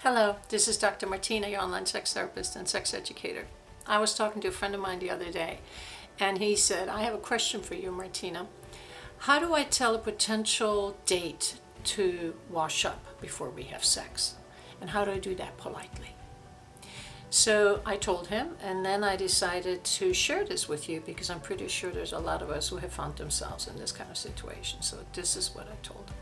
Hello, this is Dr. Martina, your online sex therapist and sex educator. I was talking to a friend of mine the other day, and he said, I have a question for you, Martina. How do I tell a potential date to wash up before we have sex? And how do I do that politely? So I told him, and then I decided to share this with you because I'm pretty sure there's a lot of us who have found themselves in this kind of situation. So this is what I told him.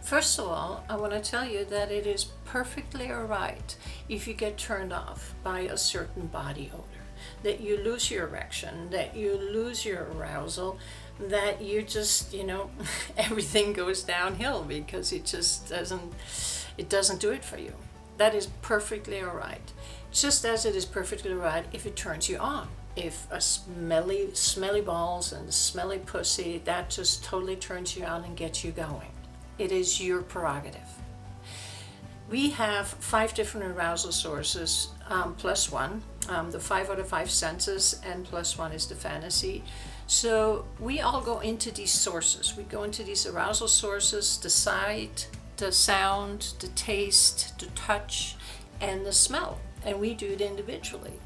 First of all, I want to tell you that it is perfectly alright if you get turned off by a certain body odor, that you lose your erection, that you lose your arousal, that you just, everything goes downhill because it just doesn't do it for you. That is perfectly alright. Just as it is perfectly alright if it turns you on. If a smelly balls and smelly pussy, that just totally turns you on and gets you going. It is your prerogative. We have 5 different arousal sources, plus one, the 5 out of 5 senses, and plus one is the fantasy. So we all go into these sources. We go into these arousal sources, the sight, the sound, the taste, the touch, and the smell. And we do it individually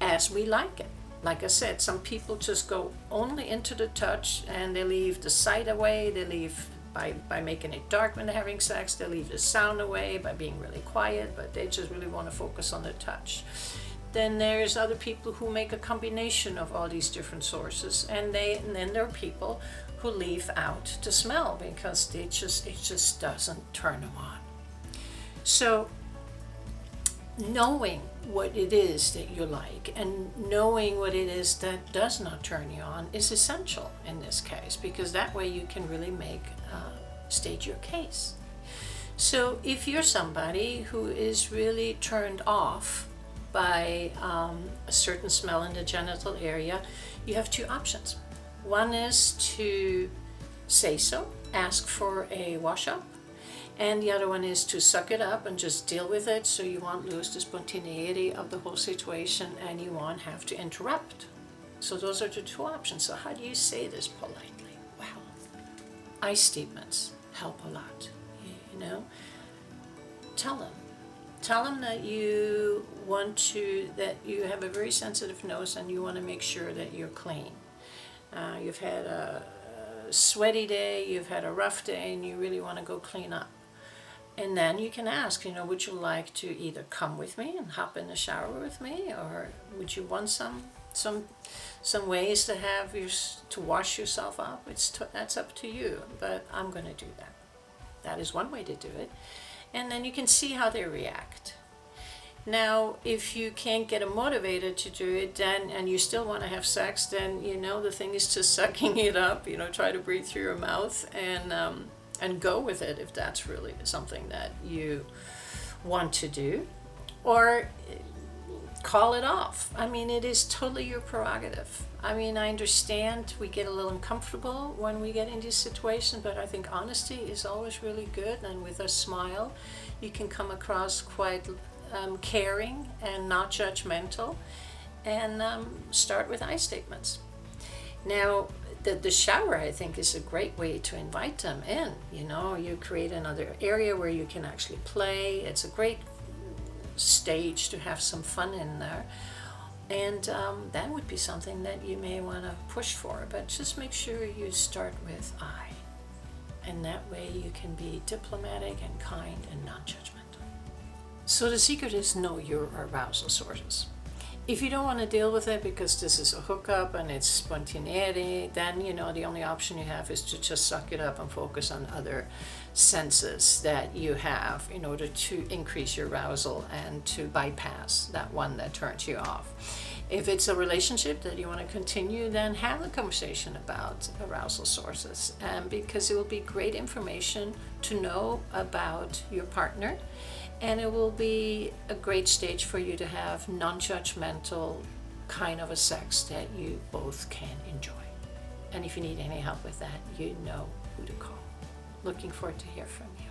as we like it. Like I said, some people just go only into the touch and they leave the sight away, they leave by making it dark when they're having sex, they leave the sound away by being really quiet, but they just really want to focus on the touch. Then there's other people who make a combination of all these different sources, and then there are people who leave out the smell because it just doesn't turn them on. So knowing what it is that you like and knowing what it is that does not turn you on is essential in this case, because that way you can really state your case. So if you're somebody who is really turned off by a certain smell in the genital area, you have 2 options. One is to say so, ask for a wash up, and the other one is to suck it up and just deal with it, so you won't lose the spontaneity of the whole situation and you won't have to interrupt. So those are the 2 options. So how do you say this politely? Well, I statements help a lot. Tell them that you that you have a very sensitive nose and you want to make sure that you're clean. You've had a sweaty day, you've had a rough day, and you really want to go clean up. And then you can ask, would you like to either come with me and hop in the shower with me, or would you want some ways to wash yourself up? That's up to you, but I'm going to do that. That is one way to do it. And then you can see how they react. Now, if you can't get them motivated to do it, and you still want to have sex, then the thing is just sucking it up. Try to breathe through your mouth and go with it if that's really something that you want to do, or call it off. It is totally your prerogative. I understand we get a little uncomfortable when we get in this situation, but I think honesty is always really good, and with a smile you can come across quite caring and not judgmental, and start with I statements. Now, the shower, I think, is a great way to invite them in. You create another area where you can actually play. It's a great stage to have some fun in there. And that would be something that you may want to push for, but just make sure you start with I. And that way you can be diplomatic and kind and non-judgmental. So the secret is know your arousal sources. If you don't want to deal with it because this is a hookup and it's spontaneity, then the only option you have is to just suck it up and focus on other senses that you have in order to increase your arousal and to bypass that one that turns you off. If it's a relationship that you want to continue, then have a conversation about arousal sources, because it will be great information to know about your partner. And it will be a great stage for you to have non-judgmental kind of a sex that you both can enjoy. And if you need any help with that, you know who to call. Looking forward to hear from you.